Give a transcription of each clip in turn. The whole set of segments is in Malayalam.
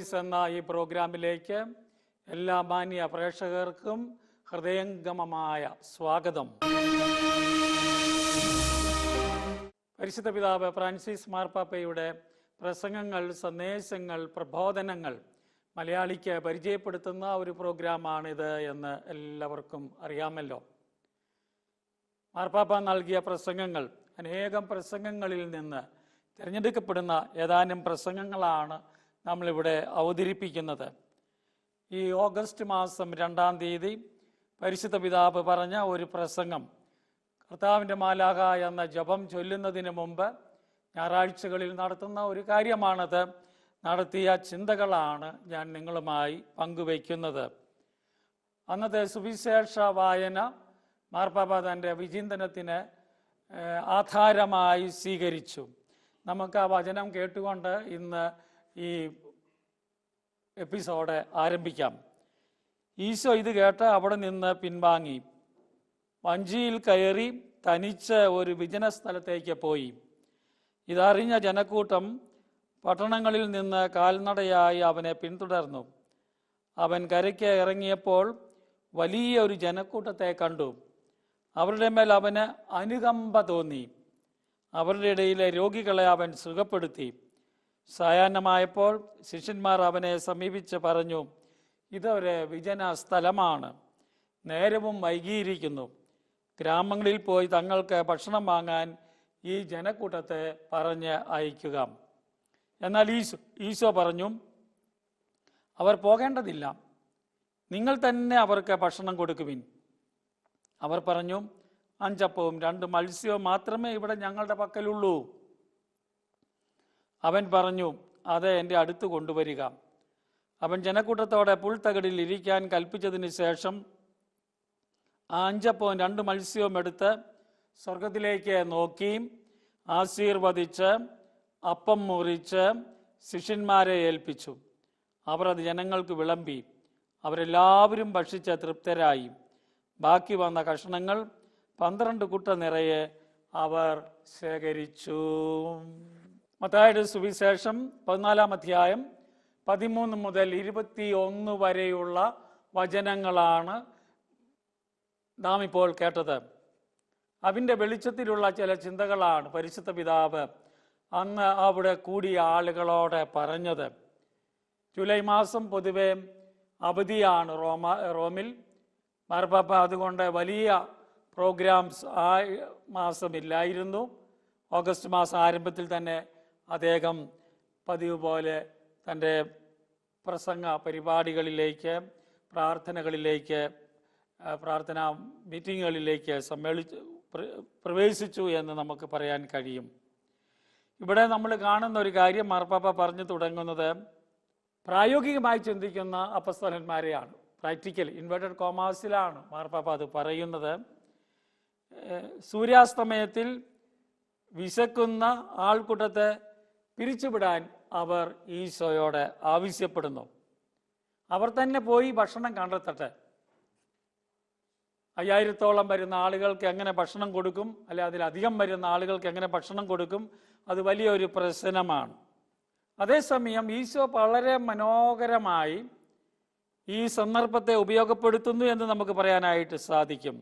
എന്ന ഈ പ്രോഗ്രാമിലേക്ക് എല്ലാ മാന്യ പ്രേക്ഷകർക്കും ഹൃദയംഗമമായ സ്വാഗതം. പരിശുദ്ധ പിതാവ് ഫ്രാൻസിസ് മാർപ്പാപ്പയുടെ പ്രസംഗങ്ങൾ, സന്ദേശങ്ങൾ, പ്രബോധനങ്ങൾ മലയാളിക്ക് പരിചയപ്പെടുത്തുന്ന ഒരു പ്രോഗ്രാമാണിത് എന്ന് എല്ലാവർക്കും അറിയാമല്ലോ. മാർപ്പാപ്പ നൽകിയ പ്രസംഗങ്ങൾ, അനേകം പ്രസംഗങ്ങളിൽ നിന്ന് തിരഞ്ഞെടുക്കപ്പെടുന്ന ഏതാനും പ്രസംഗങ്ങളാണ് നമ്മളിവിടെ അവതരിപ്പിക്കുന്നത്. ഈ ഓഗസ്റ്റ് മാസം 2-ാം തീയതി പരിശുദ്ധ പിതാവ് പറഞ്ഞ ഒരു പ്രസംഗം, കർത്താവിൻ്റെ മാലാഖ എന്ന ജപം ചൊല്ലുന്നതിന് മുമ്പ് ഞായറാഴ്ചകളിൽ നടത്തുന്ന ഒരു കാര്യമാണത്. നടത്തിയ ചിന്തകളാണ് ഞാൻ നിങ്ങളുമായി പങ്കുവയ്ക്കുന്നത്. അന്നത്തെ സുവിശേഷ വായന മാർപ്പാപ്പ തൻ്റെ വിചിന്തനത്തിന് ആധാരമായി സ്വീകരിച്ചു. നമുക്ക് ആ വചനം കേട്ടുകൊണ്ട് ഇന്ന് ഈ എപ്പിസോഡ് ആരംഭിക്കാം. ഈശോ ഇത് കേട്ട് അവിടെ നിന്ന് പിൻവാങ്ങി വഞ്ചിയിൽ കയറി തനിച്ച് ഒരു വിജന സ്ഥലത്തേക്ക് പോയി. ഇതറിഞ്ഞ ജനക്കൂട്ടം പട്ടണങ്ങളിൽ നിന്ന് കാൽനടയായി അവനെ പിന്തുടർന്നു. അവൻ കരയ്ക്ക് ഇറങ്ങിയപ്പോൾ വലിയ ഒരു ജനക്കൂട്ടത്തെ കണ്ടു. അവരുടെ മേൽ അവന് അനുകമ്പ തോന്നി. അവരുടെ ഇടയിലെ രോഗികളെ അവൻ സുഖപ്പെടുത്തി. സായാഹ്നമായപ്പോൾ ശിഷ്യന്മാർ അവനെ സമീപിച്ച് പറഞ്ഞു, ഇതൊരു വിജന സ്ഥലമാണ്, നേരവും വൈകിയിരിക്കുന്നു. ഗ്രാമങ്ങളിൽ പോയി തങ്ങൾക്ക് ഭക്ഷണം വാങ്ങാൻ ഈ ജനക്കൂട്ടത്തെ പറഞ്ഞ് അയക്കുക. എന്നാൽ ഈശോ പറഞ്ഞു, അവർ പോകേണ്ടതില്ല, നിങ്ങൾ തന്നെ അവർക്ക് ഭക്ഷണം കൊടുക്കുവിൻ. അവർ പറഞ്ഞു, 5 അപ്പവും 2 മത്സ്യവും മാത്രമേ ഇവിടെ ഞങ്ങളുടെ പക്കലുള്ളൂ. അവൻ പറഞ്ഞു, അത് എൻ്റെ അടുത്ത് കൊണ്ടുവരിക. അവൻ ജനക്കൂട്ടത്തോടെ പുൽത്തകിടിൽ ഇരിക്കാൻ കൽപ്പിച്ചതിന് ശേഷം 5 അപ്പവും 2 മത്സ്യവും എടുത്ത് സ്വർഗത്തിലേക്ക് നോക്കി ആശീർവദിച്ച് അപ്പം മുറിച്ച് ശിഷ്യന്മാരെ ഏൽപ്പിച്ചു. അവർ അത് ജനങ്ങൾക്ക് വിളമ്പി. അവരെല്ലാവരും ഭക്ഷിച്ച് തൃപ്തരായി. ബാക്കി വന്ന കഷണങ്ങൾ 12 കുട്ട നിറയെ അവർ ശേഖരിച്ചു. മത്തായിയുടെ സുവിശേഷം 14-ാം അധ്യായം 13 മുതൽ 21 വരെയുള്ള വചനങ്ങളാണ് നാം ഇപ്പോൾ കേട്ടത്. അതിൻ്റെ വെളിച്ചത്തിലുള്ള ചില ചിന്തകളാണ് പരിശുദ്ധ പിതാവ് അന്ന് അവിടെ കൂടിയ ആളുകളോട് പറഞ്ഞത്. ജൂലൈ മാസം പൊതുവെ അവധിയാണ് റോമിൽ. മാർപ്പാപ്പ അതുകൊണ്ട് വലിയ പ്രോഗ്രാംസ് ആ മാസമില്ലായിരുന്നു. ഓഗസ്റ്റ് മാസം ആരംഭത്തിൽ തന്നെ അദ്ദേഹം പതിവ് പോലെ തൻ്റെ പ്രസംഗ പരിപാടികളിലേക്ക്, പ്രാർത്ഥനാ മീറ്റിങ്ങുകളിലേക്ക് പ്രവേശിച്ചു എന്ന് നമുക്ക് പറയാൻ കഴിയും. ഇവിടെ നമ്മൾ കാണുന്ന ഒരു കാര്യം, മാർപ്പാപ്പ പറഞ്ഞു തുടങ്ങുന്നത് പ്രായോഗികമായി ചിന്തിക്കുന്ന അപ്പസ്തലന്മാരെയാണ്. പ്രാക്ടിക്കൽ ഇൻവേർട്ടഡ് കോമാസിലാണ് മാർപ്പാപ്പ അത് പറയുന്നത്. സൂര്യാസ്തമയത്തിൽ വിശക്കുന്ന ആൾക്കൂട്ടത്തെ പിരിച്ചുവിടാൻ അവർ ഈശോയോട് ആവശ്യപ്പെടുന്നു. അവർ തന്നെ പോയി ഭക്ഷണം കണ്ടെത്തട്ടെ. 5000-ഓളം വരുന്ന ആളുകൾക്ക് എങ്ങനെ ഭക്ഷണം കൊടുക്കും, അല്ലെ അതിലധികം വരുന്ന ആളുകൾക്ക് എങ്ങനെ ഭക്ഷണം കൊടുക്കും? അത് വലിയൊരു പ്രശ്നമാണ്. അതേസമയം ഈശോ വളരെ മനോഹരമായി ഈ സന്ദർഭത്തെ ഉപയോഗപ്പെടുത്തുന്നു എന്ന് നമുക്ക് പറയാനായിട്ട് സാധിക്കും.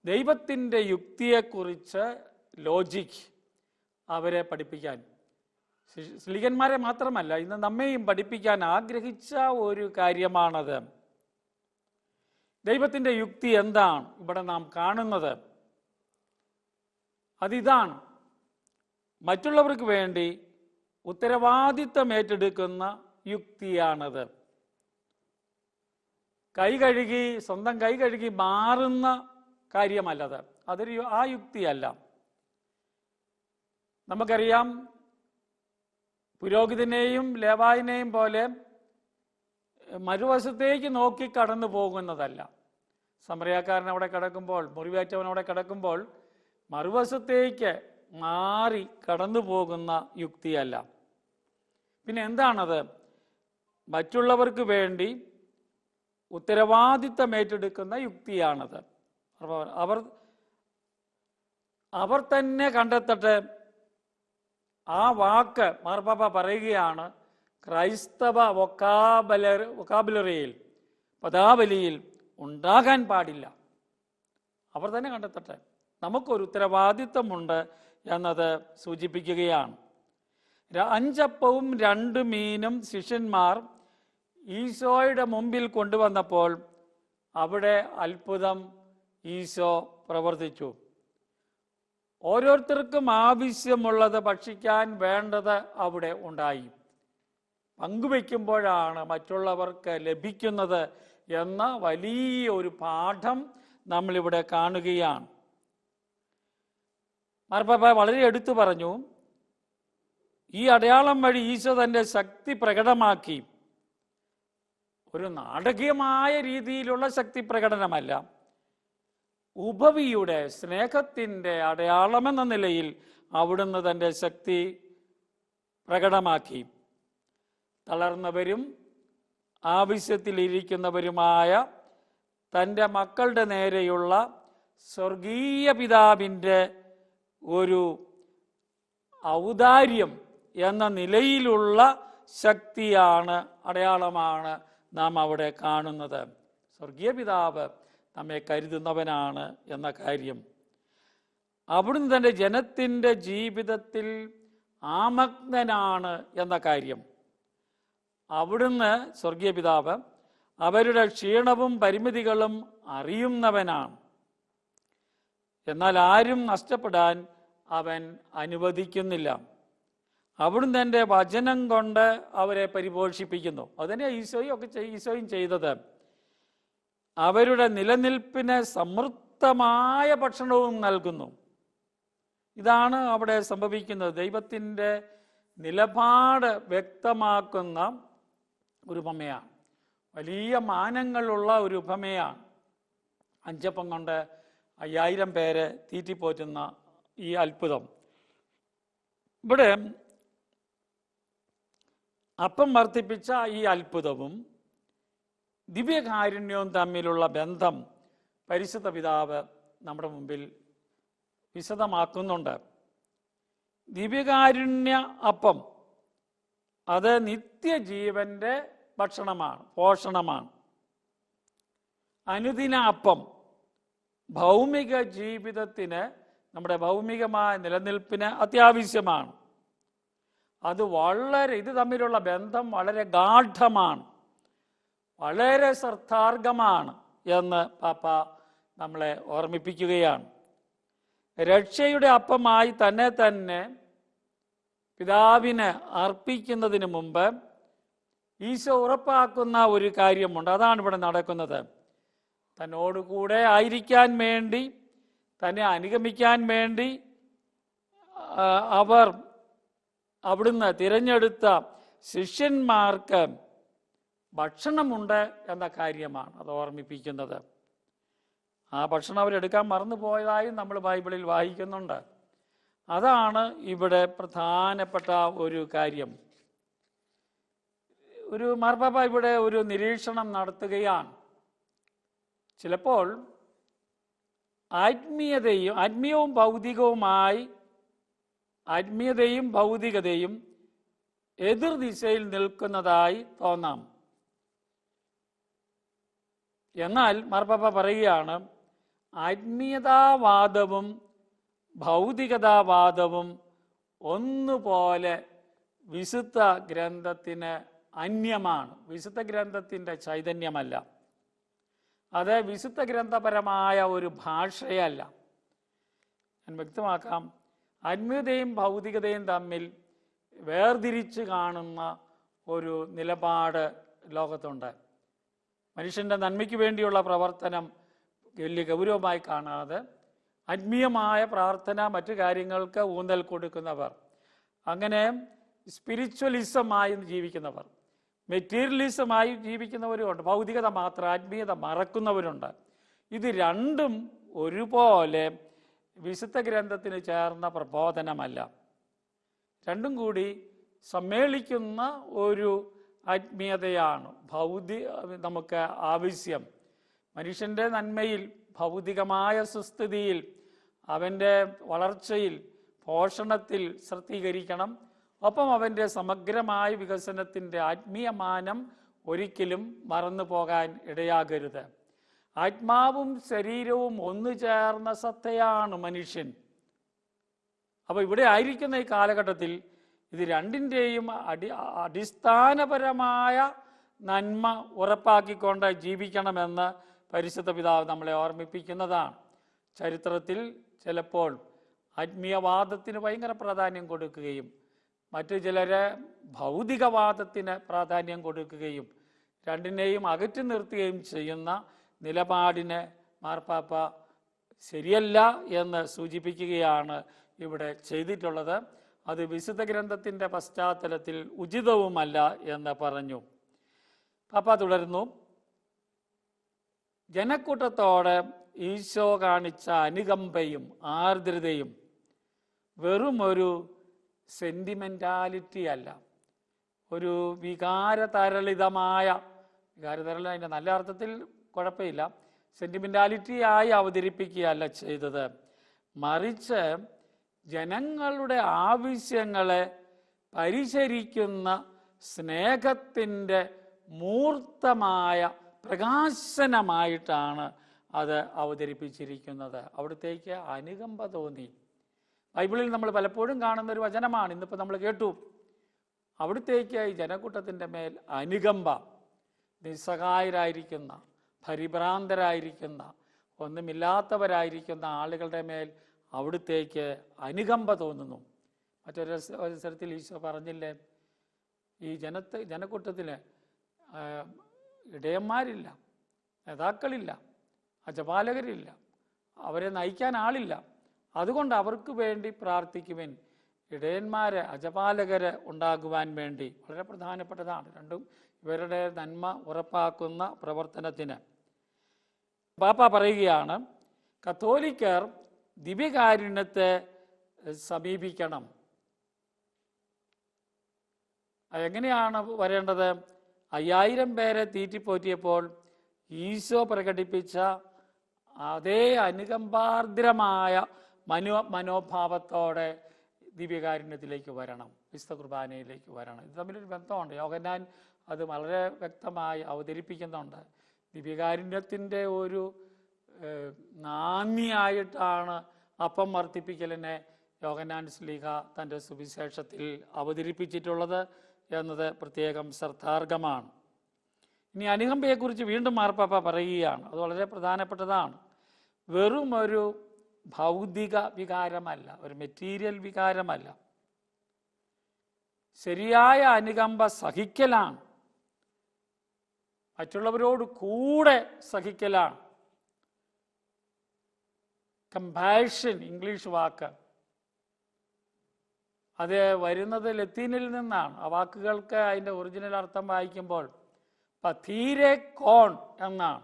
ദൈവത്തിൻ്റെ യുക്തിയെക്കുറിച്ച് ലോജിക് അവരെ പഠിപ്പിക്കാൻ, ശ്ലീഹന്മാരെ മാത്രമല്ല ഇന്ന് നമ്മെയും പഠിപ്പിക്കാൻ ആഗ്രഹിച്ച ഒരു കാര്യമാണത്. ദൈവത്തിൻ്റെ യുക്തി എന്താണ് ഇവിടെ നാം കാണുന്നത്? അതിതാണ്, മറ്റുള്ളവർക്ക് വേണ്ടി ഉത്തരവാദിത്തം ഏറ്റെടുക്കുന്ന യുക്തിയാണത്. സ്വന്തം കൈ കഴുകി മാറുന്ന കാര്യമല്ലത്. ആ യുക്തിയല്ല. നമുക്കറിയാം, പുരോഹിതനെയും ലേവായിനെയും പോലെ മറുവശത്തേക്ക് നോക്കി കടന്നു പോകുന്നതല്ല. സമറിയാക്കാരൻ അവിടെ കിടക്കുമ്പോൾ, മുറിവേറ്റവൻ അവിടെ കിടക്കുമ്പോൾ മറുവശത്തേക്ക് മാറി കടന്നു പോകുന്ന യുക്തിയല്ല. പിന്നെ എന്താണത്? മറ്റുള്ളവർക്ക് വേണ്ടി ഉത്തരവാദിത്തം ഏറ്റെടുക്കുന്ന യുക്തിയാണത്. അവർ തന്നെ കണ്ടെത്തട്ടെ. ആ വാക്ക് മാർപ്പാപ്പ പറയുകയാണ്, ക്രൈസ്തവ വൊക്കാബുലറിയിൽ, പദാവലിയിൽ ഉണ്ടാകാൻ പാടില്ല. അവർ തന്നെ കണ്ടെത്തട്ടെ. നമുക്കൊരു ഉത്തരവാദിത്വമുണ്ട് എന്നത് സൂചിപ്പിക്കുകയാണ്. 5 അപ്പവും 2 മീനും ശിഷ്യന്മാർ ഈശോയുടെ മുമ്പിൽ കൊണ്ടുവന്നപ്പോൾ അവിടെ അത്ഭുതം ഈശോ പ്രവർത്തിച്ചു. ഓരോരുത്തർക്കും ആവശ്യമുള്ളത് ഭക്ഷിക്കാൻ വേണ്ടത് അവിടെ ഉണ്ടായി. പങ്കുവയ്ക്കുമ്പോഴാണ് മറ്റുള്ളവർക്ക് ലഭിക്കുന്നത് എന്ന വലിയ ഒരു പാഠം നമ്മളിവിടെ കാണുകയാണ്. മാർപ്പാപ്പ വളരെ എടുത്തു പറഞ്ഞു, ഈ അടയാളം വഴി ഈശോ തൻ്റെ ശക്തി പ്രകടമാക്കി. ഒരു നാടകീയമായ രീതിയിലുള്ള ശക്തി പ്രകടനമല്ല, ഉപവിയുടെ സ്നേഹത്തിൻ്റെ അടയാളമെന്ന നിലയിൽ അവിടുന്ന് തൻ്റെ ശക്തി പ്രകടമാക്കി. തളർന്നവരും ആവശ്യത്തിലിരിക്കുന്നവരുമായ തൻ്റെ മക്കളുടെ നേരെയുള്ള സ്വർഗീയ പിതാവിൻ്റെ ഒരു ഔദാര്യം എന്ന നിലയിലുള്ള ശക്തിയാണ്, അടയാളമാണ് നാം അവിടെ കാണുന്നത്. സ്വർഗീയ പിതാവ് നമ്മെ കരുതുന്നവനാണ് എന്ന കാര്യം. അവിടുന്ന് തൻ്റെ ജനത്തിൻ്റെ ജീവിതത്തിൽ ആമഗ്നനാണ് എന്ന കാര്യം. അവിടുന്ന് സ്വർഗീയ പിതാവ് അവരുടെ ക്ഷീണവും പരിമിതികളും അറിയുന്നവനാണ്. എന്നാൽ ആരും നഷ്ടപ്പെടാൻ അവൻ അനുവദിക്കുന്നില്ല. അവിടുന്ന് തൻ്റെ വചനം കൊണ്ട് അവരെ പരിപോഷിപ്പിക്കുന്നു. അതിനെ ഈശോയും ചെയ്തത്. അവരുടെ നിലനിൽപ്പിന് സമൃദ്ധമായ ഭക്ഷണവും നൽകുന്നു. ഇതാണ് അവിടെ സംഭവിക്കുന്നത്. ദൈവത്തിൻ്റെ നിലപാട് വ്യക്തമാക്കുന്ന ഒരു ഉപമയാണ്. വലിയ മാനങ്ങളുള്ള ഒരു ഉപമയാണ്. 5 അപ്പം കൊണ്ട് 5000 പേരെ തീറ്റിപ്പോറ്റുന്ന ഈ അത്ഭുതം. ഇവിടെ അപ്പം വർദ്ധിപ്പിച്ച ഈ അത്ഭുതവും ദിവ്യകാരുണ്യവും തമ്മിലുള്ള ബന്ധം പരിശുദ്ധ പിതാവ് നമ്മുടെ മുമ്പിൽ വിശദമാക്കുന്നുണ്ട്. ദിവ്യകാരുണ്യ അപ്പം അത് നിത്യജീവന്റെ ഭക്ഷണമാണ്, പോഷണമാണ്. അനുദിന അപ്പം ഭൗമിക ജീവിതത്തിന്, നമ്മുടെ ഭൗമികമായ നിലനിൽപ്പിന് അത്യാവശ്യമാണ്. ഇത് തമ്മിലുള്ള ബന്ധം വളരെ ഗാഢമാണ്, വളരെ ശ്രദ്ധാർഹമാണ് എന്ന് പാപ്പ നമ്മളെ ഓർമ്മിപ്പിക്കുകയാണ്. രക്ഷയുടെ അപ്പമായി തന്നെ പിതാവിന് അർപ്പിക്കുന്നതിന് മുമ്പ് ഈശോ ഉറപ്പാക്കുന്ന ഒരു കാര്യമുണ്ട്. അതാണ് ഇവിടെ നടക്കുന്നത്. തന്നോടുകൂടെ ആയിരിക്കാൻ വേണ്ടി, തന്നെ അനുഗമിക്കാൻ വേണ്ടി അവിടുന്ന് തിരഞ്ഞെടുത്ത ശിഷ്യന്മാർക്ക് ഭക്ഷണമുണ്ട് എന്ന കാര്യമാണ് അത് ഓർമ്മിപ്പിക്കുന്നത്. ആ ഭക്ഷണം അവരെടുക്കാൻ മറന്നുപോയതായും നമ്മൾ ബൈബിളിൽ വായിക്കുന്നുണ്ട്. അതാണ് ഇവിടെ പ്രധാനപ്പെട്ട ഒരു കാര്യം. മാർപ്പാപ്പ ഇവിടെ ഒരു നിരീക്ഷണം നടത്തുകയാണ്. ചിലപ്പോൾ ആത്മീയവും ഭൗതികതയും എതിർ ദിശയിൽ നിൽക്കുന്നതായി തോന്നാം. എന്നാൽ മാർപ്പാപ്പ പറയുകയാണ്, ആത്മീയതാവാദവും ഭൗതികതാവാദവും ഒന്നുപോലെ വിശുദ്ധ ഗ്രന്ഥത്തിന് അന്യമാണ്. വിശുദ്ധ ഗ്രന്ഥത്തിൻ്റെ ചൈതന്യമല്ല. അത് വിശുദ്ധ ഗ്രന്ഥപരമായ ഒരു ഭാഷയല്ല. ഞാൻ വ്യക്തമാക്കാം. ആത്മീയതയും ഭൗതികതയും തമ്മിൽ വേർതിരിച്ച് കാണുന്ന ഒരു നിലപാട് ലോകത്തുണ്ട്. മനുഷ്യൻ്റെ നന്മയ്ക്ക് വേണ്ടിയുള്ള പ്രവർത്തനം വലിയ ഗൗരവമായി കാണാതെ ആത്മീയമായ പ്രാർത്ഥന, മറ്റു കാര്യങ്ങൾക്ക് ഊന്നൽ കൊടുക്കുന്നവർ, അങ്ങനെ സ്പിരിച്വലിസമായി ജീവിക്കുന്നവർ, മെറ്റീരിയലിസമായി ജീവിക്കുന്നവരുമുണ്ട്. ഭൗതികത മാത്രം, ആത്മീയത മറക്കുന്നവരുണ്ട്. ഇത് രണ്ടും ഒരുപോലെ വിശുദ്ധ ഗ്രന്ഥത്തിന് ചേർന്ന പ്രബോധനമല്ല. രണ്ടും കൂടി സമ്മേളിക്കുന്ന ഒരു ആത്മീയതയാണ് നമുക്ക് ആവശ്യം. മനുഷ്യൻ്റെ നന്മയിൽ, ഭൗതികമായ സുസ്ഥിതിയിൽ, അവൻ്റെ വളർച്ചയിൽ, പോഷണത്തിൽ ശ്രദ്ധീകരിക്കണം. ഒപ്പം അവൻ്റെ സമഗ്രമായ വികസനത്തിൻ്റെ ആത്മീയമാനം ഒരിക്കലും മറന്നു പോകാൻ ഇടയാകരുത്. ആത്മാവും ശരീരവും ഒന്നു ചേർന്ന സത്തയാണ് മനുഷ്യൻ. അപ്പോൾ ഇവിടെ ആയിരിക്കുന്ന ഈ കാലഘട്ടത്തിൽ ഇത് രണ്ടിൻ്റെയും അടിസ്ഥാനപരമായ നന്മ ഉറപ്പാക്കിക്കൊണ്ട് ജീവിക്കണമെന്ന് പരിശുദ്ധ പിതാവ് നമ്മളെ ഓർമ്മിപ്പിക്കുന്നതാണ്. ചരിത്രത്തിൽ ചിലപ്പോൾ ആത്മീയവാദത്തിന് ഭയങ്കര പ്രാധാന്യം കൊടുക്കുകയും മറ്റു ചിലരെ ഭൗതികവാദത്തിന് പ്രാധാന്യം കൊടുക്കുകയും രണ്ടിനെയും അകറ്റി നിർത്തുകയും ചെയ്യുന്ന നിലപാടിനെ മാർപ്പാപ്പ ശരിയല്ല എന്ന് സൂചിപ്പിക്കുകയാണ് ഇവിടെ ചെയ്തിട്ടുള്ളത്. അത് വിശുദ്ധ ഗ്രന്ഥത്തിൻ്റെ പശ്ചാത്തലത്തിൽ ഉചിതവുമല്ല എന്ന് പറഞ്ഞു. പാപ്പ തുടർന്നു, ജനക്കൂട്ടത്തോട് ഈശോ കാണിച്ച അനുകമ്പയും ആർദ്രതയും വെറും ഒരു സെൻറ്റിമെൻറ്റാലിറ്റി അല്ല, ഒരു വികാരതരളിതമായ അതിൻ്റെ നല്ല അർത്ഥത്തിൽ കുഴപ്പമില്ല, സെൻറ്റിമെൻറ്റാലിറ്റിയായി അവതരിപ്പിക്കുകയല്ല ചെയ്തത്. മറിച്ച് ജനങ്ങളുടെ ആവശ്യങ്ങളെ പരിചരിക്കുന്ന സ്നേഹത്തിൻ്റെ മൂർത്തമായ പ്രകാശനമായിട്ടാണ് അത് അവതരിപ്പിച്ചിരിക്കുന്നത്. അവിടത്തേക്ക് അനുകമ്പ തോന്നി. ബൈബിളിൽ നമ്മൾ പലപ്പോഴും കാണുന്ന ഒരു വചനമാണ്, ഇന്നിപ്പോൾ നമ്മൾ കേട്ടു. അവിടത്തേക്ക് ഈ ജനക്കൂട്ടത്തിൻ്റെ മേൽ അനുകമ്പ, നിസ്സഹായരായിരിക്കുന്ന, പരിഭ്രാന്തരായിരിക്കുന്ന, ഒന്നുമില്ലാത്തവരായിരിക്കുന്ന ആളുകളുടെ മേൽ അവിടത്തേക്ക് അനുകമ്പ തോന്നുന്നു. മറ്റൊരു അവസരത്തിൽ ഈശോ പറഞ്ഞില്ലേ, ഈ ജനക്കൂട്ടത്തിന് ഇടയന്മാരില്ല, നേതാക്കളില്ല, അജപാലകരില്ല, അവരെ നയിക്കാൻ ആളില്ല, അതുകൊണ്ട് അവർക്ക് വേണ്ടി പ്രാർത്ഥിക്കുവാൻ ഇടയന്മാരെ, അജപാലകരെ ഉണ്ടാകുവാൻ വേണ്ടി. വളരെ പ്രധാനപ്പെട്ടതാണ് രണ്ടും ഇവരുടെ നന്മ ഉറപ്പാക്കുന്ന പ്രവർത്തനത്തിന്. പാപ്പ പറയുകയാണ്, കത്തോലിക്കർ ദിവ്യകാരുണ്യത്തെ സമീപിക്കണം. എങ്ങനെയാണ് വരേണ്ടത്? 5000 പേരെ തീറ്റിപ്പോറ്റിയപ്പോൾ ഈശോ പ്രകടിപ്പിച്ച അതേ അനുകമ്പാർദ്രമായ മനോഭാവത്തോടെ ദിവ്യകാരുണ്യത്തിലേക്ക് വരണം, വിശുദ്ധ കുർബാനയിലേക്ക് വരണം. ഇത് തമ്മിലൊരു ബന്ധമുണ്ട്. യോഹന്നാൻ അത് വളരെ വ്യക്തമായി അവതരിപ്പിക്കുന്നുണ്ട്. ദിവ്യകാരുണ്യത്തിൻ്റെ ഒരു നാന്ദിയായിട്ടാണ് അപ്പം വർദ്ധിപ്പിക്കലിനെ യോഹന്നാൻ ശ്ലീഹ തൻ്റെ സുവിശേഷത്തിൽ അവതരിപ്പിച്ചിട്ടുള്ളത് എന്നത് പ്രത്യേകം ശ്രദ്ധാർഹമാണ്. ഇനി അനുകമ്പയെക്കുറിച്ച് വീണ്ടും മാർപ്പാപ്പ പറയുകയാണ്. അത് വളരെ പ്രധാനപ്പെട്ടതാണ്. വെറും ഒരു ഭൗതിക വികാരമല്ല, ഒരു മെറ്റീരിയൽ വികാരമല്ല. ശരിയായ അനുകമ്പ സഹിക്കലാണ്, മറ്റുള്ളവരോട് കൂടെ സഹിക്കലാണ്. കമ്പാഷൻ, ഇംഗ്ലീഷ് വാക്ക്, അത് വരുന്നത് ലത്തീനിൽ നിന്നാണ്. ആ വാക്കുകൾക്ക് അതിൻ്റെ ഒറിജിനൽ അർത്ഥം വായിക്കുമ്പോൾ പതീരെ കോൺ എന്നാണ്,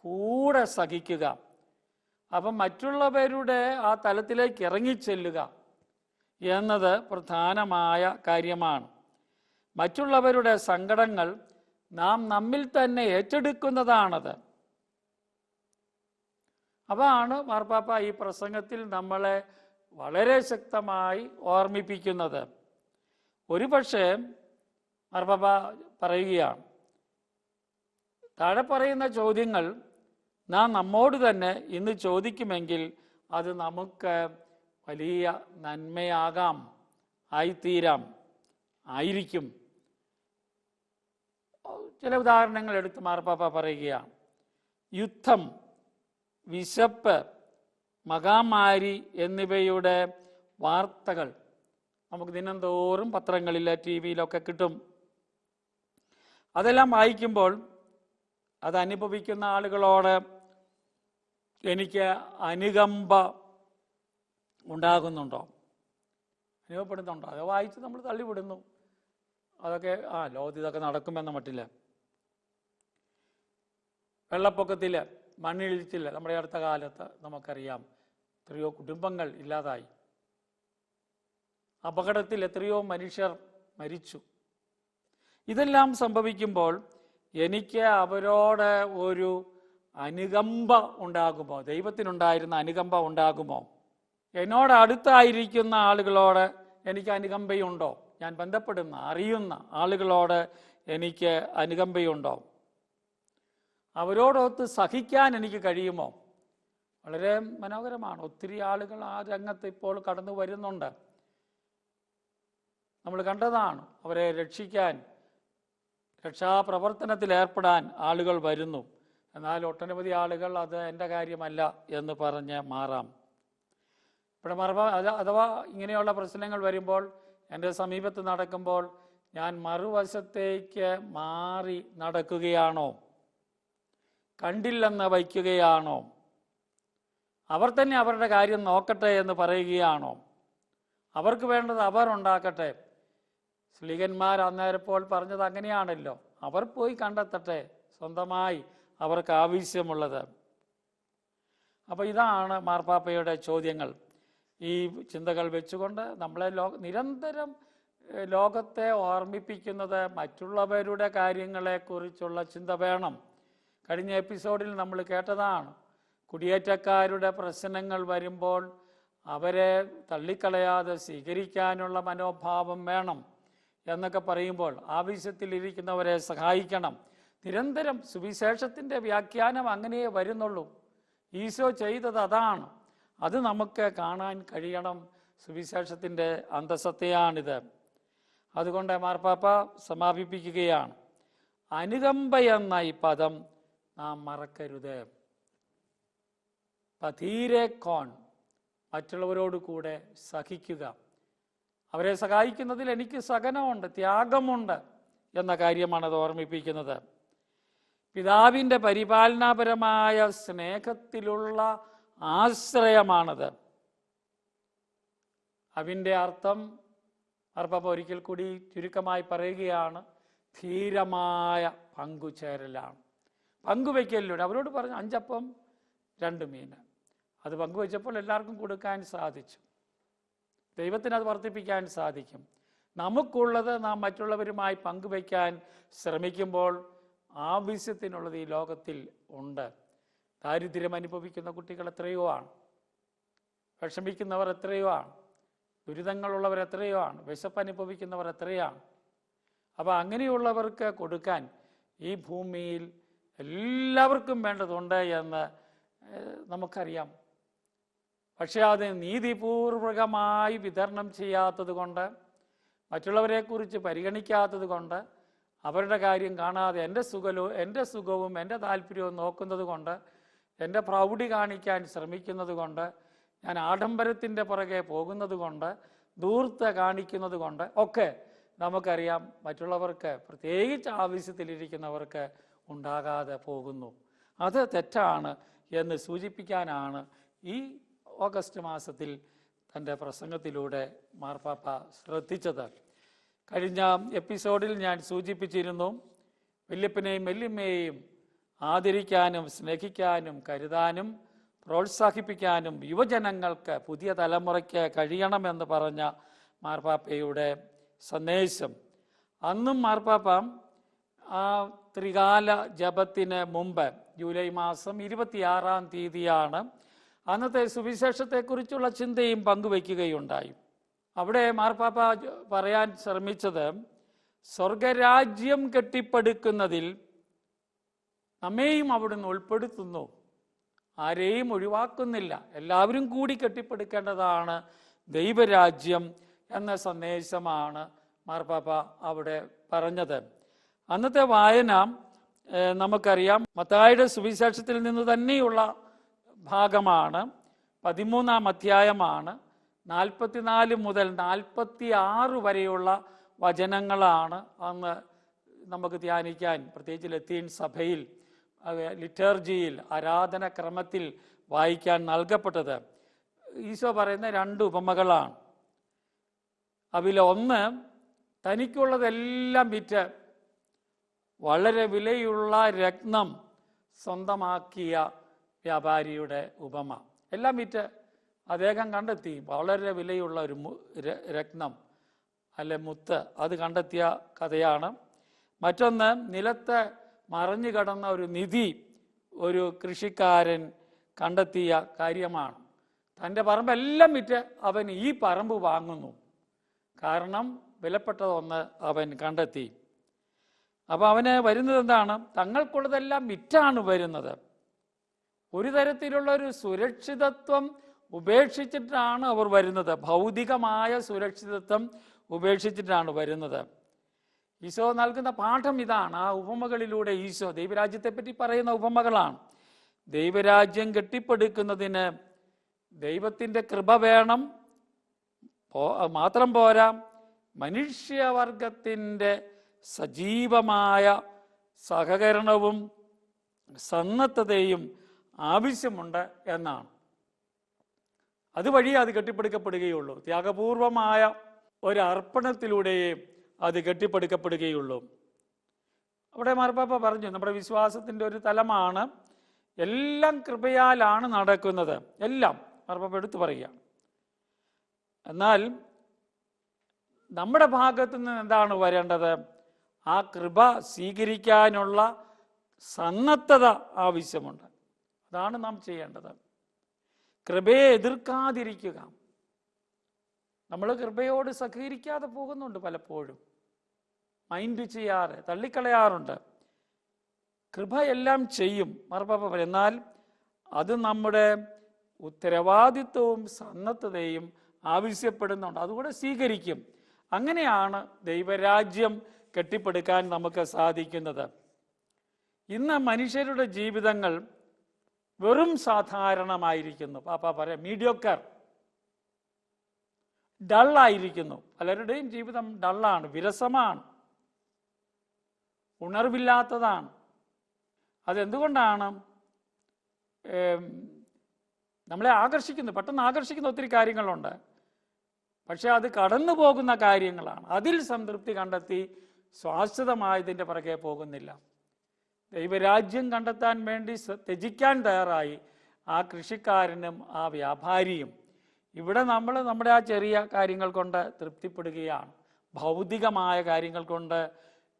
കൂടെ സഹിക്കുക. അപ്പം മറ്റുള്ളവരുടെ ആ തലത്തിലേക്ക് ഇറങ്ങിച്ചെല്ലുക എന്നത് പ്രധാനമായ കാര്യമാണ്. മറ്റുള്ളവരുടെ സങ്കടങ്ങൾ നാം നമ്മിൽ തന്നെ ഏറ്റെടുക്കുന്നതാണത്. അതാണ് മാർപ്പാപ്പ ഈ പ്രസംഗത്തിൽ നമ്മളെ വളരെ ശക്തമായി ഓർമ്മിപ്പിക്കുന്നത്. ഒരുപക്ഷെ മാർപ്പാപ്പ പറയുകയാണ്, താഴെ പറയുന്ന ചോദ്യങ്ങൾ നാം നമ്മോട് തന്നെ ഇന്ന് ചോദിക്കുമെങ്കിൽ അത് നമുക്ക് വലിയ നന്മയാകാം, ആയിത്തീരാം, ആയിരിക്കും. ചില ഉദാഹരണങ്ങൾ എടുത്ത് മാർപ്പാപ്പ പറയുകയാണ്. യുദ്ധം, വിശപ്പ്, മഹാമാരി എന്നിവയുടെ വാർത്തകൾ നമുക്ക് ദിനംതോറും പത്രങ്ങളിൽ, TV-യിലൊക്കെ കിട്ടും. അതെല്ലാം വായിക്കുമ്പോൾ അത് അനുഭവിക്കുന്ന ആളുകളോട് എനിക്ക് അനുകമ്പ ഉണ്ടാകുന്നുണ്ടോ, അനുഭവപ്പെടുന്നുണ്ടോ? അത് വായിച്ച് നമ്മൾ തള്ളിവിടുന്നു. അതൊക്കെ ലോകത്ത് ഇതൊക്കെ നടക്കുമെന്ന മട്ടില്ല. വെള്ളപ്പൊക്കത്തിൽ, മണ്ണിടിച്ചിൽ നമ്മുടെ അടുത്ത കാലത്ത് നമുക്കറിയാം, എത്രയോ കുടുംബങ്ങൾ ഇല്ലാതായി. അപകടത്തിൽ എത്രയോ മനുഷ്യർ മരിച്ചു. ഇതെല്ലാം സംഭവിക്കുമ്പോൾ എനിക്ക് അവരോട് ഒരു അനുകമ്പ ഉണ്ടാകുമോ? ദൈവത്തിനുണ്ടായിരുന്ന അനുകമ്പ ഉണ്ടാകുമോ? എന്നോട് അടുത്തായിരിക്കുന്ന ആളുകളോട് എനിക്ക് അനുകമ്പയുണ്ടോ? ഞാൻ ബന്ധപ്പെടുന്ന അറിയുന്ന ആളുകളോട് എനിക്ക് അനുകമ്പയുണ്ടോ? അവരോടൊത്ത് സഹിക്കാൻ എനിക്ക് കഴിയുമോ? വളരെ മനോഹരമാണ്. ഒത്തിരി ആളുകൾ ആ രംഗത്ത് ഇപ്പോൾ കടന്നു വരുന്നുണ്ട്. നമ്മൾ കണ്ടതാണ്. അവരെ രക്ഷിക്കാൻ, രക്ഷാപ്രവർത്തനത്തിൽ ഏർപ്പെടാൻ ആളുകൾ വരുന്നു. എന്നാൽ ഒട്ടനവധി ആളുകൾ അത് എൻ്റെ കാര്യമല്ല എന്ന് പറഞ്ഞ് മാറാം. ഇവിടെ അഥവാ ഇങ്ങനെയുള്ള പ്രശ്നങ്ങൾ വരുമ്പോൾ, എൻ്റെ സമീപത്ത് നടക്കുമ്പോൾ ഞാൻ മറുവശത്തേക്ക് മാറി നടക്കുകയാണോ? കണ്ടില്ലെന്ന് വയ്ക്കുകയാണോ? അവർ തന്നെ അവരുടെ കാര്യം നോക്കട്ടെ എന്ന് പറയുകയാണോ? അവർക്ക് വേണ്ടത് അവർ ഉണ്ടാക്കട്ടെ. സ്ലീഹന്മാർ അന്നേരപ്പോൾ പറഞ്ഞത് അങ്ങനെയാണല്ലോ. അവർ പോയി കണ്ടെത്തട്ടെ സ്വന്തമായി അവർക്ക് ആവശ്യമുള്ളത്. അപ്പോൾ ഇതാണ് മാർപ്പാപ്പയുടെ ചോദ്യങ്ങൾ. ഈ ചിന്തകൾ വെച്ചുകൊണ്ട് നമ്മളെ നിരന്തരം ലോകത്തെ ഓർമ്മിപ്പിക്കുന്നത് മറ്റുള്ളവരുടെ കാര്യങ്ങളെക്കുറിച്ചുള്ള ചിന്ത വേണം. കഴിഞ്ഞ എപ്പിസോഡിൽ നമ്മൾ കേട്ടതാണ്, കുടിയേറ്റക്കാരുടെ പ്രശ്നങ്ങൾ വരുമ്പോൾ അവരെ തള്ളിക്കളയാതെ സ്വീകരിക്കാനുള്ള മനോഭാവം വേണം എന്നൊക്കെ പറയുമ്പോൾ ആവശ്യത്തിലിരിക്കുന്നവരെ സഹായിക്കണം. നിരന്തരം സുവിശേഷത്തിൻ്റെ വ്യാഖ്യാനം അങ്ങനെയേ വരുന്നുള്ളൂ. ഈശോ ചെയ്തത് അതാണ്. അത് നമുക്ക് കാണാൻ കഴിയണം. സുവിശേഷത്തിൻ്റെ അന്തസത്തയാണിത്. അതുകൊണ്ട് മാർപ്പാപ്പ സമാപിപ്പിക്കുകയാണ്, അനുകമ്പ എന്ന ഈ പദം നാം മറക്കരുത്. പതീരെ കോൺ, മറ്റുള്ളവരോട് കൂടെ സഹിക്കുക. അവരെ സഹായിക്കുന്നതിൽ എനിക്ക് സഹനമുണ്ട്, ത്യാഗമുണ്ട് എന്ന കാര്യമാണ് അത് ഓർമ്മിപ്പിക്കുന്നത്. പിതാവിൻ്റെ പരിപാലനാപരമായ സ്നേഹത്തിലുള്ള ആശ്രയമാണത്. അതിൻ്റെ അർത്ഥം മാർപ്പാപ്പ ഒരിക്കൽ കൂടി ചുരുക്കമായി പറയുകയാണ്, ധീരമായ പങ്കുചേരലാണ്. പങ്കുവയ്ക്കലിലൂടെ അവരോട് പറഞ്ഞു 5 അപ്പം 2 മീൻ. അത് പങ്കുവച്ചപ്പോൾ എല്ലാവർക്കും കൊടുക്കാൻ സാധിച്ചു. ദൈവത്തിന് അത് വർദ്ധിപ്പിക്കാൻ സാധിക്കും. നമുക്കുള്ളത് നാം മറ്റുള്ളവരുമായി പങ്കുവയ്ക്കാൻ ശ്രമിക്കുമ്പോൾ ആവശ്യത്തിനുള്ളത് ഈ ലോകത്തിൽ ഉണ്ട്. ദാരിദ്ര്യം അനുഭവിക്കുന്ന കുട്ടികൾ എത്രയോ ആണ്, വിഷമിക്കുന്നവർ എത്രയോ ആണ്, ദുരിതങ്ങളുള്ളവർ എത്രയോ ആണ്, വിശപ്പ് അനുഭവിക്കുന്നവർ എത്രയാണ്. അപ്പോൾ അങ്ങനെയുള്ളവർക്ക് കൊടുക്കാൻ ഈ ഭൂമിയിൽ എല്ലാവർക്കും വേണ്ടതുണ്ട് എന്ന് നമുക്കറിയാം. പക്ഷേ അത് നീതിപൂർവകമായി വിതരണം ചെയ്യാത്തത് കൊണ്ട്, മറ്റുള്ളവരെക്കുറിച്ച് പരിഗണിക്കാത്തത് കൊണ്ട്, അവരുടെ കാര്യം കാണാതെ എൻ്റെ സുഖവും എൻ്റെ താല്പര്യവും നോക്കുന്നത് കൊണ്ട്, എൻ്റെ പ്രൗഢി കാണിക്കാൻ ശ്രമിക്കുന്നത് കൊണ്ട്, ഞാൻ ആഡംബരത്തിൻ്റെ പുറകെ പോകുന്നത് കൊണ്ട്, ധൂർത്ത് കാണിക്കുന്നത് കൊണ്ട് ഒക്കെ നമുക്കറിയാം മറ്റുള്ളവർക്ക്, പ്രത്യേകിച്ച് ആവശ്യത്തിലിരിക്കുന്നവർക്ക് ഉണ്ടാകാതെ പോകുന്നു. അത് തെറ്റാണ് എന്ന് സൂചിപ്പിക്കാനാണ് ഈ ഓഗസ്റ്റ് മാസത്തിൽ തൻ്റെ പ്രസംഗത്തിലൂടെ മാർപ്പാപ്പ ശ്രദ്ധിച്ചത്. കഴിഞ്ഞ എപ്പിസോഡിൽ ഞാൻ സൂചിപ്പിച്ചിരുന്നു, വല്യപ്പനെയും വല്യമ്മയെയും ആദരിക്കാനും സ്നേഹിക്കാനും കരുതാനും പ്രോത്സാഹിപ്പിക്കാനും യുവജനങ്ങൾക്ക്, പുതിയ തലമുറയ്ക്ക് കഴിയണമെന്ന് പറഞ്ഞ മാർപ്പാപ്പയുടെ സന്ദേശം. അന്നും മാർപ്പാപ്പ ആ ത്രികാല ജപത്തിന് മുമ്പ് ജൂലൈ മാസം 26-ാം തീയതിയാണ് അന്നത്തെ സുവിശേഷത്തെക്കുറിച്ചുള്ള ചിന്തയും പങ്കുവയ്ക്കുകയുണ്ടായി. അവിടെ മാർപ്പാപ്പ പറയാൻ ശ്രമിച്ചത്, സ്വർഗരാജ്യം കെട്ടിപ്പടുക്കുന്നതിൽ നമ്മെയും അവിടുന്ന് ഉൾപ്പെടുത്തുന്നു, ആരെയും ഒഴിവാക്കുന്നില്ല, എല്ലാവരും കൂടി കെട്ടിപ്പടുക്കേണ്ടതാണ് ദൈവരാജ്യം എന്ന സന്ദേശമാണ് മാർപ്പാപ്പ അവിടെ പറഞ്ഞത്. അന്നത്തെ വായന നമുക്കറിയാം, മത്തായിയുടെ സുവിശേഷത്തിൽ നിന്ന് തന്നെയുള്ള ഭാഗമാണ്. 13-ാം അധ്യായമാണ്. 44 മുതൽ 46 വരെയുള്ള വചനങ്ങളാണ് അന്ന് നമുക്ക് ധ്യാനിക്കാൻ, പ്രത്യേകിച്ച് ലത്തീൻ സഭയിൽ ലിറ്റർജിയിൽ ആരാധനക്രമത്തിൽ വായിക്കാൻ നൽകപ്പെട്ടത്. ഈശോ പറയുന്ന 2 ഉപമകളാണ്. അതിലൊന്ന്, തനിക്കുള്ളതെല്ലാം വിറ്റ് വളരെ വിലയുള്ള രത്നം സ്വന്തമാക്കിയ വ്യാപാരിയുടെ ഉപമ. എല്ലാം വിറ്റ് അദ്ദേഹം കണ്ടെത്തി വളരെ വിലയുള്ള ഒരു രത്നം അല്ലെ മുത്ത്, അത് കണ്ടെത്തിയ കഥയാണ്. മറ്റൊന്ന്, നിലത്ത് മറഞ്ഞു കിടന്ന ഒരു നിധി ഒരു കൃഷിക്കാരൻ കണ്ടെത്തിയ കാര്യമാണ്. തൻ്റെ പറമ്പെല്ലാം വിറ്റ് അവൻ ഈ പറമ്പ് വാങ്ങുന്നു. കാരണം വിലപ്പെട്ടതൊന്ന് അവൻ കണ്ടെത്തി. അപ്പോൾ അവന് വരുന്നത് എന്താണ്? തങ്ങൾക്കുള്ളതെല്ലാം വിറ്റാണ് വരുന്നത്. ഒരു തരത്തിലുള്ള ഒരു സുരക്ഷിതത്വം ഉപേക്ഷിച്ചിട്ടാണ് അവർ വരുന്നത്. ഭൗതികമായ സുരക്ഷിതത്വം ഉപേക്ഷിച്ചിട്ടാണ് വരുന്നത്. ഈശോ നൽകുന്ന പാഠം ഇതാണ്. ആ ഉപമകളിലൂടെ ഈശോ ദൈവരാജ്യത്തെപ്പറ്റി പറയുന്ന ഉപമകളാണ്. ദൈവരാജ്യം കെട്ടിപ്പടുക്കുന്നതിന് ദൈവത്തിൻ്റെ കൃപ വേണം, മാത്രം പോരാ, മനുഷ്യവർഗത്തിൻ്റെ സജീവമായ സഹകരണവും സന്നദ്ധതയും ആവശ്യമുണ്ട് എന്നാണ്. അതുവഴി അത് കെട്ടിപ്പടുക്കപ്പെടുകയുള്ളൂ. ത്യാഗപൂർവമായ ഒരു അർപ്പണത്തിലൂടെയേ അത് കെട്ടിപ്പടുക്കപ്പെടുകയുള്ളൂ. അവിടെ മാർപ്പാപ്പ പറഞ്ഞു, നമ്മുടെ വിശ്വാസത്തിൻ്റെ ഒരു തലമാണ് എല്ലാം കൃപയാലാണ് നടക്കുന്നത്. എല്ലാം മാർപ്പാപ്പ എടുത്തു പറയുകയാണ്. എന്നാൽ നമ്മുടെ ഭാഗത്തു നിന്ന് എന്താണ് വരേണ്ടത്? ആ കൃപ സ്വീകരിക്കാനുള്ള സന്നദ്ധത ആവശ്യമുണ്ട്. അതാണ് നാം ചെയ്യേണ്ടത്. കൃപയെ എതിർക്കാതിരിക്കുക. നമ്മൾ കൃപയോട് സഹകരിക്കാതെ പോകുന്നുണ്ട്, പലപ്പോഴും മൈൻഡ് ചെയ്യാറ്, തള്ളിക്കളയാറുണ്ട്. കൃപ എല്ലാം ചെയ്യും മാർപ്പാപ്പ പറയും. എന്നാൽ അത് നമ്മുടെ ഉത്തരവാദിത്വവും സന്നദ്ധതയും ആവശ്യപ്പെടുന്നുണ്ട്. അതുകൂടെ സ്വീകരിക്കും. അങ്ങനെയാണ് ദൈവരാജ്യം കെട്ടിപ്പടുക്കാൻ നമുക്ക് സാധിക്കുന്നത്. ഇന്ന് മനുഷ്യരുടെ ജീവിതങ്ങൾ വെറും സാധാരണമായിരിക്കുന്നു. പാപ്പ പറയാം, മീഡിയോക്കർ, ഡള്ളായിരിക്കുന്നു. പലരുടെയും ജീവിതം ഡള്ളാണ്, വിരസമാണ്, ഉണർവില്ലാത്തതാണ്. അതെന്തുകൊണ്ടാണ്? നമ്മളെ ആകർഷിക്കുന്നു, പെട്ടെന്ന് ആകർഷിക്കുന്ന ഒത്തിരി കാര്യങ്ങളുണ്ട്. പക്ഷെ അത് കടന്നു പോകുന്ന കാര്യങ്ങളാണ്. അതിൽ സംതൃപ്തി കണ്ടെത്തി ശാശ്വതമായതിൻ്റെ പുറകെ പോകുന്നില്ല. ദൈവരാജ്യം കണ്ടെത്താൻ വേണ്ടി ത്യജിക്കാൻ തയ്യാറായി ആ കൃഷിക്കാരനും ആ വ്യാപാരിയും. ഇവിടെ നമ്മൾ നമ്മുടെ ആ ചെറിയ കാര്യങ്ങൾ കൊണ്ട് തൃപ്തിപ്പെടുകയാണ്, ഭൗതികമായ കാര്യങ്ങൾ കൊണ്ട്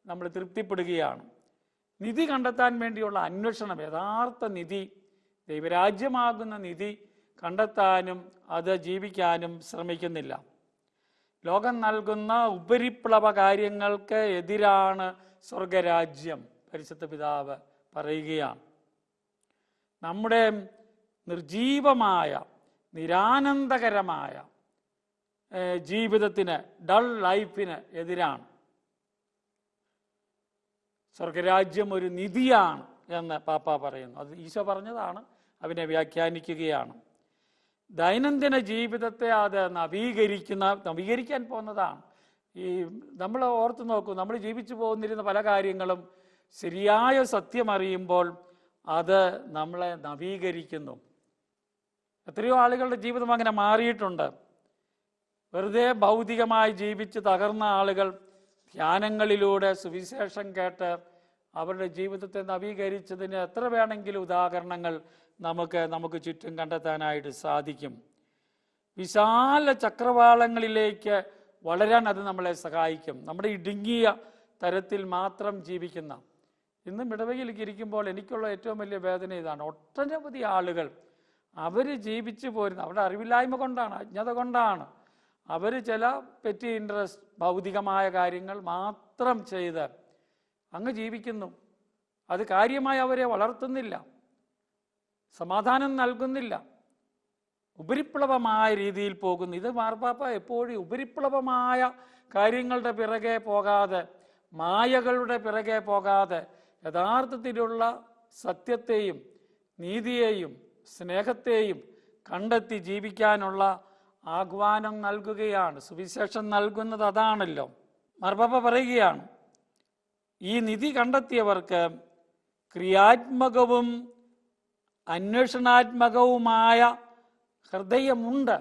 നമ്മൾ തൃപ്തിപ്പെടുകയാണ്. നിധി കണ്ടെത്താൻ വേണ്ടിയുള്ള അന്വേഷണം, യഥാർത്ഥ നിധി, ദൈവരാജ്യമാകുന്ന നിധി കണ്ടെത്താനും അത് ജീവിക്കാനും ശ്രമിക്കുന്നില്ല. ലോകം നൽകുന്ന ഉപരിപ്ലവ കാര്യങ്ങൾക്ക് എതിരാണ് സ്വർഗരാജ്യം. പരിശുദ്ധ പിതാവ് പറയുകയാണ്. നമ്മുടെ നിർജീവമായ നിരാനന്ദകരമായ ജീവിതത്തിന്, ഡൾ ലൈഫിന് എതിരാണ്. സ്വർഗരാജ്യം ഒരു നിധിയാണ് എന്ന് പാപ്പ പറയുന്നു. അത് ഈശോ പറഞ്ഞതാണ്, അവനെ വ്യാഖ്യാനിക്കുകയാണ്. ദൈനംദിന ജീവിതത്തെ അത് നവീകരിക്കാൻ പോകുന്നതാണ്. ഈ നമ്മൾ ഓർത്ത് നോക്കൂ, നമ്മൾ ജീവിച്ചു പോകുന്നിരുന്ന പല കാര്യങ്ങളും ശരിയായ സത്യം അറിയുമ്പോൾ അത് നമ്മളെ നവീകരിക്കുന്നു. എത്രയോ ആളുകളുടെ ജീവിതം അങ്ങനെ മാറിയിട്ടുണ്ട്. വെറുതെ ഭൗതികമായി ജീവിച്ച് തകർന്ന ആളുകൾ ധ്യാനങ്ങളിലൂടെ സുവിശേഷം കേട്ട് അവരുടെ ജീവിതത്തെ നവീകരിച്ചതിന് എത്ര വേണമെങ്കിലും ഉദാഹരണങ്ങൾ നമുക്ക് ചുറ്റും കണ്ടെത്താനായിട്ട് സാധിക്കും. വിശാല ചക്രവാളങ്ങളിലേക്ക് വളരാൻ അത് നമ്മളെ സഹായിക്കും. നമ്മുടെ ഇടുങ്ങിയ തരത്തിൽ മാത്രം ജീവിക്കുന്ന, ഇന്നും ഇടവകയിലേക്ക് ഇരിക്കുമ്പോൾ എനിക്കുള്ള ഏറ്റവും വലിയ വേദന ഇതാണ്. ഒട്ടനവധി ആളുകൾ അവർ ജീവിച്ചു പോരുന്ന, അവരുടെ അറിവില്ലായ്മ കൊണ്ടാണ്, അജ്ഞത കൊണ്ടാണ്. അവർ ചില പെറ്റി ഇൻട്രസ്റ്റ്, ഭൗതികമായ കാര്യങ്ങൾ മാത്രം ചെയ്ത് അങ്ങ് ജീവിക്കുന്നു. അത് കാര്യമായി അവരെ വളർത്തുന്നില്ല, സമാധാനം നൽകുന്നില്ല, ഉപരിപ്ലവമായ രീതിയിൽ പോകുന്നു. ഇത് മാർപ്പാപ്പ എപ്പോഴും ഉപരിപ്ലവമായ കാര്യങ്ങളുടെ പിറകെ പോകാതെ, മായകളുടെ പിറകെ പോകാതെ, യഥാർത്ഥത്തിലുള്ള സത്യത്തെയും നീതിയെയും സ്നേഹത്തെയും കണ്ടെത്തി ജീവിക്കാനുള്ള ആഹ്വാനം നൽകുകയാണ്. സുവിശേഷം നൽകുന്നത് അതാണല്ലോ. മാർപ്പാപ്പ പറയുകയാണ്, ഈ നിധി കണ്ടെത്തിയവർക്ക് ക്രിയാത്മകവും അന്വേഷണാത്മകവുമായ ഹൃദയമുണ്ട്.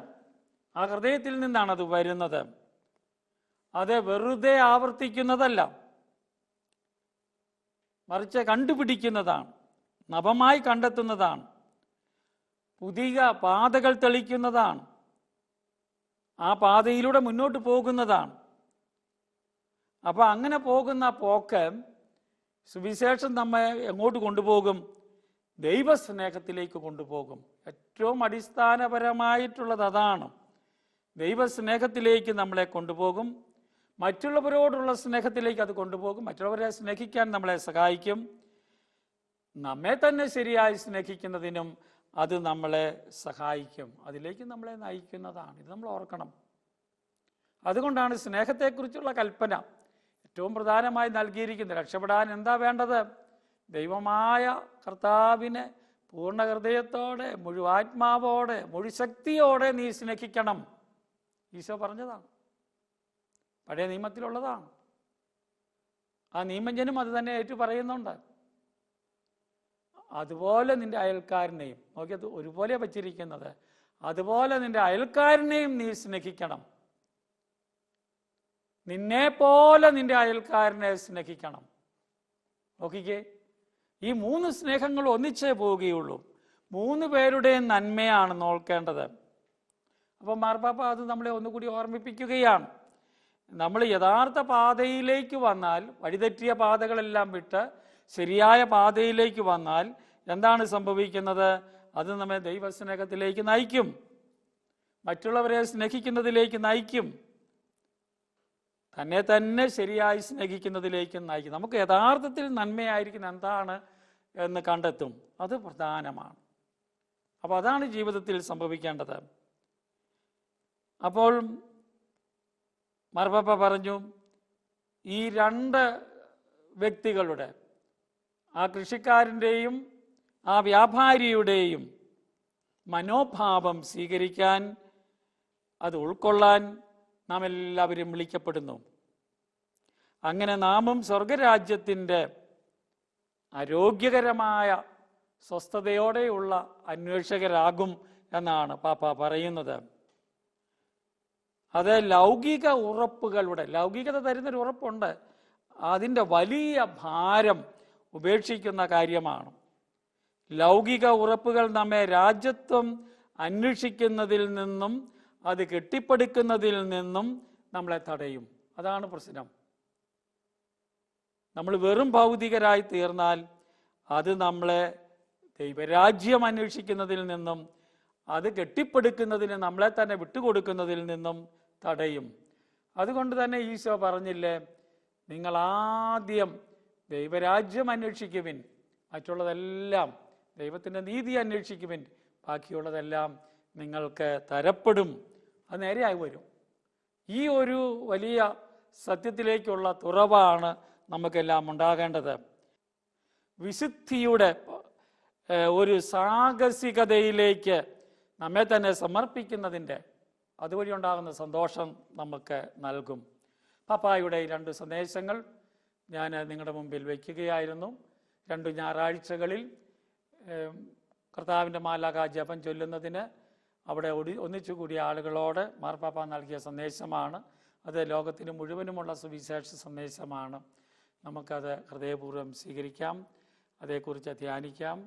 ആ ഹൃദയത്തിൽ നിന്നാണ് അത് വരുന്നത്. അത് വെറുതെ ആവർത്തിക്കുന്നതല്ല, മറിച്ച് കണ്ടുപിടിക്കുന്നതാണ്, നവമായി കണ്ടെത്തുന്നതാണ്, പുതിയ പാതകൾ തെളിക്കുന്നതാണ്, ആ പാതയിലൂടെ മുന്നോട്ട് പോകുന്നതാണ്. അപ്പോൾ അങ്ങനെ പോകുന്ന പോക്ക് സുവിശേഷം നമ്മെ എങ്ങോട്ട് കൊണ്ടുപോകും? ദൈവസ്നേഹത്തിലേക്ക് കൊണ്ടുപോകും. ഏറ്റവും അടിസ്ഥാനപരമായിട്ടുള്ളത് അതാണ്. ദൈവസ്നേഹത്തിലേക്ക് നമ്മളെ കൊണ്ടുപോകും. മറ്റുള്ളവരോടുള്ള സ്നേഹത്തിലേക്ക് അത് കൊണ്ടുപോകും. മറ്റുള്ളവരെ സ്നേഹിക്കാൻ നമ്മളെ സഹായിക്കും. നമ്മെ തന്നെ ശരിയായി സ്നേഹിക്കുന്നതിനും അത് നമ്മളെ സഹായിക്കും. അതിലേക്ക് നമ്മളെ നയിക്കുന്നതാണ്. ഇത് നമ്മൾ ഓർക്കണം. അതുകൊണ്ടാണ് സ്നേഹത്തെക്കുറിച്ചുള്ള കൽപ്പന ഏറ്റവും പ്രധാനമായി നൽകിയിരിക്കുന്നത്. രക്ഷപ്പെടാൻ എന്താ വേണ്ടത്? ദൈവമായ കർത്താവിനെ പൂർണ്ണ ഹൃദയത്തോടെ, മുഴുവാത്മാവോടെ, മുഴുശക്തിയോടെ നീ സ്നേഹിക്കണം. ഈശോ പറഞ്ഞതാണ്, പഴയ നിയമത്തിലുള്ളതാണ്. ആ നിയമജ്ഞനും അത് തന്നെ ഏറ്റു പറയുന്നുണ്ട്. അതുപോലെ നിന്റെ അയൽക്കാരനെയും, നോക്കിയത് ഒരുപോലെ വച്ചിരിക്കുന്നത്, അതുപോലെ നിന്റെ അയൽക്കാരനെയും നീ സ്നേഹിക്കണം. നിന്നെ പോലെ നിന്റെ അയൽക്കാരനെ സ്നേഹിക്കണം. നോക്കിക്കേ, ഈ 3 സ്നേഹങ്ങൾ ഒന്നിച്ചേ പോവുകയുള്ളൂ. 3 പേരുടെയും നന്മയാണ് നോക്കേണ്ടത്. അപ്പം മാർപ്പാപ്പ അത് നമ്മളെ ഒന്നുകൂടി ഓർമ്മിപ്പിക്കുകയാണ്. നമ്മൾ യഥാർത്ഥ പാതയിലേക്ക് വന്നാൽ, വഴിതെറ്റിയ പാതകളെല്ലാം വിട്ട് ശരിയായ പാതയിലേക്ക് വന്നാൽ എന്താണ് സംഭവിക്കുന്നത്? അത് നമ്മെ ദൈവസ്നേഹത്തിലേക്ക് നയിക്കും, മറ്റുള്ളവരെ സ്നേഹിക്കുന്നതിലേക്ക് നയിക്കും, തന്നെ തന്നെ ശരിയായി സ്നേഹിക്കുന്നതിലേക്ക് നയിക്കും. നമുക്ക് യഥാർത്ഥത്തിൽ നന്മയായിരിക്കുന്ന എന്താണ് എന്ന് കണ്ടെത്തും. അത് പ്രധാനമാണ്. അപ്പോൾ അതാണ് ജീവിതത്തിൽ സംഭവിക്കേണ്ടത്. അപ്പോൾ മാർപ്പാപ്പ പറഞ്ഞു, ഈ 2 വ്യക്തികളുടെ, ആ കൃഷിക്കാരൻ്റെയും ആ വ്യാപാരിയുടെയും മനോഭാവം സ്വീകരിക്കാൻ, അത് ഉൾക്കൊള്ളാൻ നാം എല്ലാവരും വിളിക്കപ്പെടുന്നു. അങ്ങനെ നാമും സ്വർഗരാജ്യത്തിൻ്റെ ആരോഗ്യകരമായ സ്വസ്ഥതയോടെയുള്ള അന്വേഷകരാകും എന്നാണ് പാപ്പ പറയുന്നത്. അത് ലൗകിക ഉറപ്പുകളുടെ, ലൗകികത തരുന്നൊരു ഉറപ്പുണ്ട്, അതിൻ്റെ വലിയ ഭാരം ഉപേക്ഷിക്കുന്ന കാര്യമാണ്. ലൗകിക ഉറപ്പുകൾ നമ്മെ രാജ്യത്വം അന്വേഷിക്കുന്നതിൽ നിന്നും അത് കെട്ടിപ്പടുക്കുന്നതിൽ നിന്നും നമ്മളെ തടയും. അതാണ് പ്രശ്നം. നമ്മൾ വെറും ഭൗതികരായി തീർന്നാൽ അത് നമ്മളെ ദൈവരാജ്യം അന്വേഷിക്കുന്നതിൽ നിന്നും അത് കെട്ടിപ്പടുക്കുന്നതിന് നമ്മളെ തന്നെ വിട്ടുകൊടുക്കുന്നതിൽ നിന്നും തടയും. അതുകൊണ്ട് തന്നെ ഈശോ പറഞ്ഞില്ലേ, നിങ്ങൾ ആദ്യം ദൈവരാജ്യം അന്വേഷിക്കുവിൻ, മറ്റുള്ളതെല്ലാം, ദൈവത്തിൻ്റെ നീതി അന്വേഷിക്കുവിൻ, ബാക്കിയുള്ളതെല്ലാം നിങ്ങൾക്ക് തരപ്പെടും. അത് നേരെയായി വരും. ഈ ഒരു വലിയ സത്യത്തിലേക്കുള്ള തുറവാണ് നമുക്കെല്ലാം ഉണ്ടാകേണ്ടത്. വിശുദ്ധിയുടെ ഒരു സാഹസികതയിലേക്ക് നമ്മെ തന്നെ സമർപ്പിക്കുന്നതിൻ്റെ അതുവഴി ഉണ്ടാകുന്ന സന്തോഷം നമുക്ക് നൽകും. പാപ്പായുടെ 2 സന്ദേശങ്ങൾ ഞാൻ നിങ്ങളുടെ മുമ്പിൽ വയ്ക്കുകയായിരുന്നു. 2 ഞായറാഴ്ചകളിൽ കർത്താവിൻ്റെ മാലാഖ ജപം ചൊല്ലുന്നതിന് അവിടെ ഒന്നിച്ചുകൂടിയ ആളുകളോട് മാർപ്പാപ്പ നൽകിയ സന്ദേശമാണ്. അത് ലോകത്തിന് മുഴുവനുമുള്ള സുവിശേഷ സന്ദേശമാണ്. നമുക്കത് ഹൃദയപൂർവ്വം സ്വീകരിക്കാം, അതേക്കുറിച്ച് ധ്യാനിക്കാം.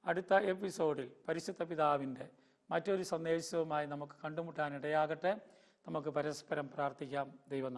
അടുത്ത എപ്പിസോഡിൽ പരിശുദ്ധ പിതാവിൻ്റെ മറ്റൊരു സന്ദേശവുമായി നമുക്ക് കണ്ടുമുട്ടാനിടയാകട്ടെ. നമുക്ക് പരസ്പരം പ്രാർത്ഥിക്കാം. ദൈവം